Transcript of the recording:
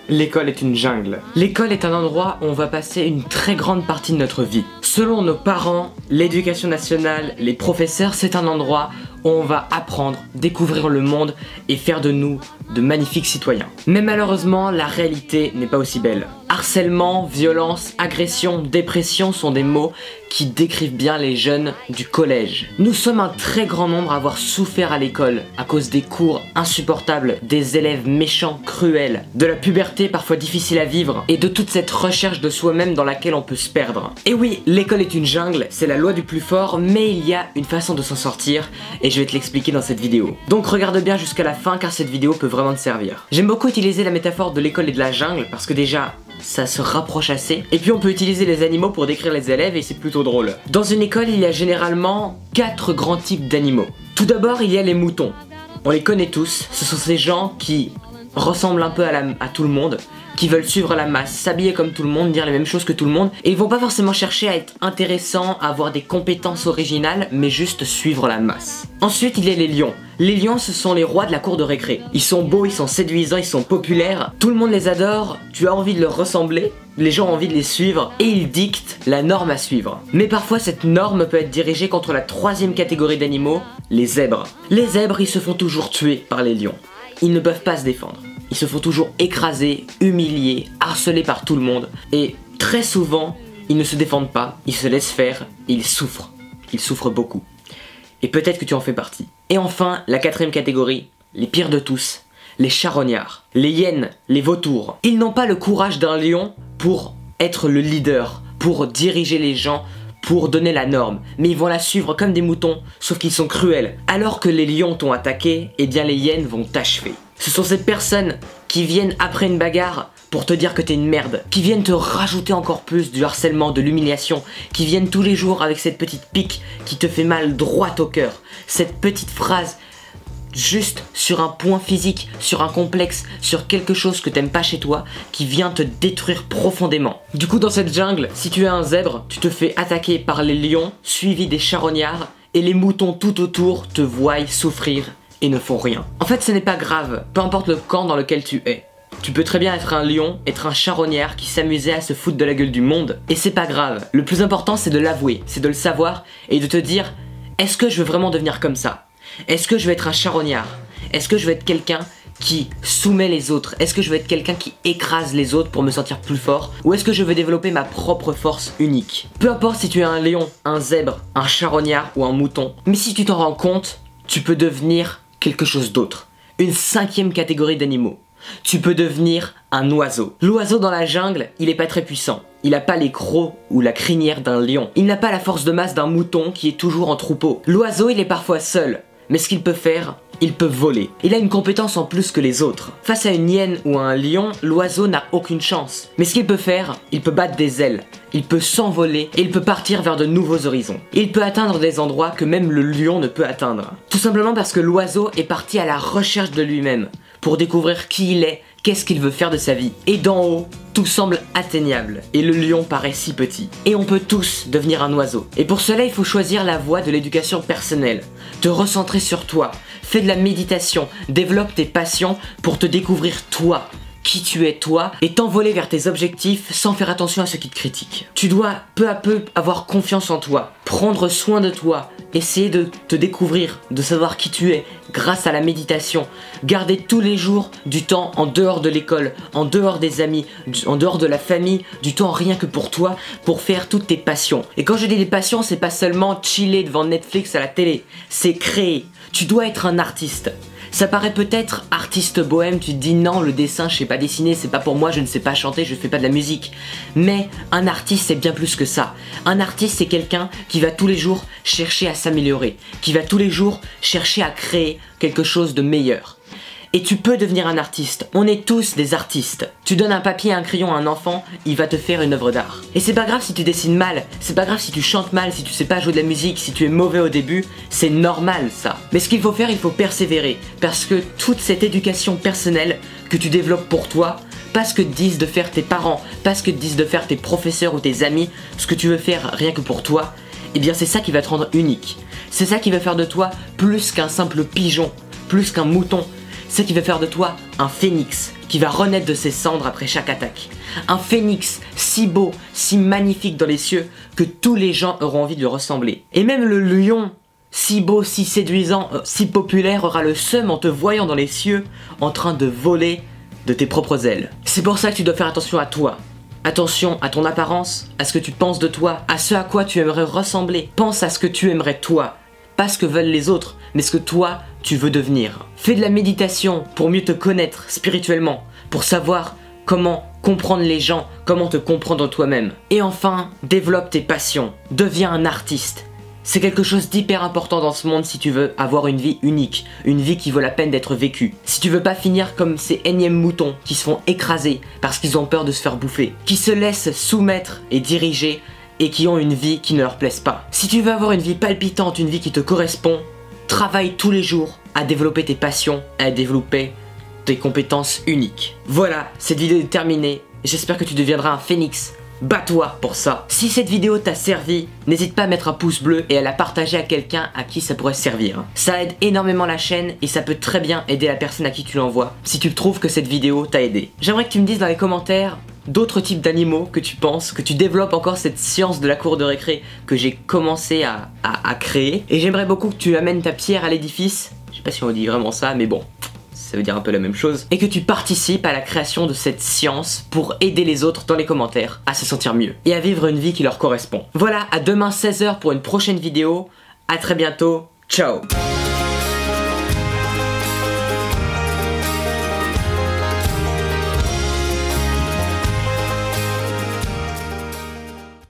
l'école est une jungle. L'école est un endroit où on va passer une très grande partie de notre vie. Selon nos parents, l'éducation nationale, les professeurs, c'est un endroit où on va apprendre, découvrir le monde et faire de nous de magnifiques citoyens. Mais malheureusement, la réalité n'est pas aussi belle. Harcèlement, violence, agression, dépression sont des mots qui décrivent bien les jeunes du collège. Nous sommes un très grand nombre à avoir souffert à l'école à cause des cours insupportables, des élèves méchants, cruels, de la puberté parfois difficile à vivre et de toute cette recherche de soi-même dans laquelle on peut se perdre. Et oui, l'école est une jungle, c'est la loi du plus fort, mais il y a une façon de s'en sortir et je vais te l'expliquer dans cette vidéo. Donc regarde bien jusqu'à la fin car cette vidéo peut vraiment te servir. J'aime beaucoup utiliser la métaphore de l'école et de la jungle parce que déjà, ça se rapproche assez. Et puis on peut utiliser les animaux pour décrire les élèves et c'est plutôt drôle. Dans une école, il y a généralement 4 grands types d'animaux. Tout d'abord, il y a les moutons. On les connaît tous, ce sont ces gens qui ressemblent un peu à tout le monde, qui veulent suivre la masse, s'habiller comme tout le monde, dire les mêmes choses que tout le monde, et ils vont pas forcément chercher à être intéressants, à avoir des compétences originales, mais juste suivre la masse. Ensuite, il y a les lions. Les lions, ce sont les rois de la cour de récré. Ils sont beaux, ils sont séduisants, ils sont populaires, tout le monde les adore, tu as envie de leur ressembler, les gens ont envie de les suivre, et ils dictent la norme à suivre. Mais parfois, cette norme peut être dirigée contre la 3e catégorie d'animaux, les zèbres. Les zèbres, ils se font toujours tuer par les lions. Ils ne peuvent pas se défendre. Ils se font toujours écraser, humilier, harceler par tout le monde. Et très souvent, ils ne se défendent pas, ils se laissent faire et ils souffrent. Ils souffrent beaucoup. Et peut-être que tu en fais partie. Et enfin, la 4e catégorie, les pires de tous, les charognards, les hyènes, les vautours. Ils n'ont pas le courage d'un lion pour être le leader, pour diriger les gens, pour donner la norme, mais ils vont la suivre comme des moutons, sauf qu'ils sont cruels. Alors que les lions t'ont attaqué, eh bien les hyènes vont t'achever. Ce sont ces personnes qui viennent après une bagarre pour te dire que t'es une merde, qui viennent te rajouter encore plus du harcèlement, de l'humiliation, qui viennent tous les jours avec cette petite pique qui te fait mal droit au cœur, cette petite phrase juste sur un point physique, sur un complexe, sur quelque chose que t'aimes pas chez toi, qui vient te détruire profondément. Du coup, dans cette jungle, si tu es un zèbre, tu te fais attaquer par les lions, suivis des charognards, et les moutons tout autour te voient souffrir et ne font rien. En fait, ce n'est pas grave, peu importe le camp dans lequel tu es. Tu peux très bien être un lion, être un charognard qui s'amusait à se foutre de la gueule du monde, et c'est pas grave. Le plus important, c'est de l'avouer, c'est de le savoir, et de te dire, est-ce que je veux vraiment devenir comme ça ? Est-ce que je veux être un charognard? Est-ce que je veux être quelqu'un qui soumet les autres? Est-ce que je veux être quelqu'un qui écrase les autres pour me sentir plus fort? Ou est-ce que je veux développer ma propre force unique? Peu importe si tu es un lion, un zèbre, un charognard ou un mouton, mais si tu t'en rends compte, tu peux devenir quelque chose d'autre. Une 5e catégorie d'animaux. Tu peux devenir un oiseau. L'oiseau dans la jungle, il est pas très puissant. Il n'a pas les crocs ou la crinière d'un lion. Il n'a pas la force de masse d'un mouton qui est toujours en troupeau. L'oiseau, il est parfois seul. Mais ce qu'il peut faire, il peut voler. Il a une compétence en plus que les autres. Face à une hyène ou à un lion, l'oiseau n'a aucune chance. Mais ce qu'il peut faire, il peut battre des ailes. Il peut s'envoler et il peut partir vers de nouveaux horizons. Il peut atteindre des endroits que même le lion ne peut atteindre. Tout simplement parce que l'oiseau est parti à la recherche de lui-même, pour découvrir qui il est, qu'est-ce qu'il veut faire de sa vie. Et d'en haut, tout semble atteignable, et le lion paraît si petit. Et on peut tous devenir un oiseau. Et pour cela, il faut choisir la voie de l'éducation personnelle, te recentrer sur toi, fais de la méditation, développe tes passions pour te découvrir toi, qui tu es toi, et t'envoler vers tes objectifs sans faire attention à ceux qui te critiquent. Tu dois peu à peu avoir confiance en toi, prendre soin de toi, essayer de te découvrir, de savoir qui tu es grâce à la méditation, garder tous les jours du temps en dehors de l'école, en dehors des amis, en dehors de la famille, du temps rien que pour toi, pour faire toutes tes passions. Et quand je dis des passions, c'est pas seulement chiller devant Netflix à la télé, c'est créer. Tu dois être un artiste. Ça paraît peut-être artiste bohème, tu te dis non, le dessin, je sais pas dessiner, c'est pas pour moi, je ne sais pas chanter, je fais pas de la musique. Mais un artiste, c'est bien plus que ça. Un artiste, c'est quelqu'un qui va tous les jours chercher à s'améliorer, qui va tous les jours chercher à créer quelque chose de meilleur. Et tu peux devenir un artiste, on est tous des artistes. Tu donnes un papier et un crayon à un enfant, il va te faire une œuvre d'art. Et c'est pas grave si tu dessines mal, c'est pas grave si tu chantes mal, si tu sais pas jouer de la musique, si tu es mauvais au début, c'est normal ça. Mais ce qu'il faut faire, il faut persévérer, parce que toute cette éducation personnelle que tu développes pour toi, pas ce que te disent de faire tes parents, pas ce que te disent de faire tes professeurs ou tes amis, ce que tu veux faire rien que pour toi, eh bien c'est ça qui va te rendre unique. C'est ça qui va faire de toi plus qu'un simple pigeon, plus qu'un mouton. c'est qu'il va faire de toi un phénix qui va renaître de ses cendres après chaque attaque. Un phénix si beau, si magnifique dans les cieux que tous les gens auront envie de lui ressembler. Et même le lion, si beau, si séduisant, si populaire, aura le seum en te voyant dans les cieux en train de voler de tes propres ailes. C'est pour ça que tu dois faire attention à toi. Attention à ton apparence, à ce que tu penses de toi, à ce à quoi tu aimerais ressembler. Pense à ce que tu aimerais toi, pas ce que veulent les autres, mais ce que toi tu veux devenir. Fais de la méditation pour mieux te connaître spirituellement, pour savoir comment comprendre les gens, comment te comprendre toi-même. Et enfin, développe tes passions, deviens un artiste. C'est quelque chose d'hyper important dans ce monde si tu veux avoir une vie unique, une vie qui vaut la peine d'être vécue. Si tu veux pas finir comme ces énièmes moutons qui se font écraser parce qu'ils ont peur de se faire bouffer, qui se laissent soumettre et diriger et qui ont une vie qui ne leur plaise pas. Si tu veux avoir une vie palpitante, une vie qui te correspond, travaille tous les jours à développer tes passions, à développer tes compétences uniques. Voilà, cette vidéo est terminée. J'espère que tu deviendras un phénix. Bats-toi pour ça. Si cette vidéo t'a servi, n'hésite pas à mettre un pouce bleu et à la partager à quelqu'un à qui ça pourrait servir. Ça aide énormément la chaîne et ça peut très bien aider la personne à qui tu l'envoies si tu trouves que cette vidéo t'a aidé. J'aimerais que tu me dises dans les commentaires d'autres types d'animaux que tu penses, que tu développes encore cette science de la cour de récré que j'ai commencé à créer. Et j'aimerais beaucoup que tu amènes ta pierre à l'édifice. Je sais pas si on dit vraiment ça, mais bon. Ça veut dire un peu la même chose. Et que tu participes à la création de cette science pour aider les autres dans les commentaires à se sentir mieux et à vivre une vie qui leur correspond. Voilà, à demain 16 h pour une prochaine vidéo. À très bientôt. Ciao.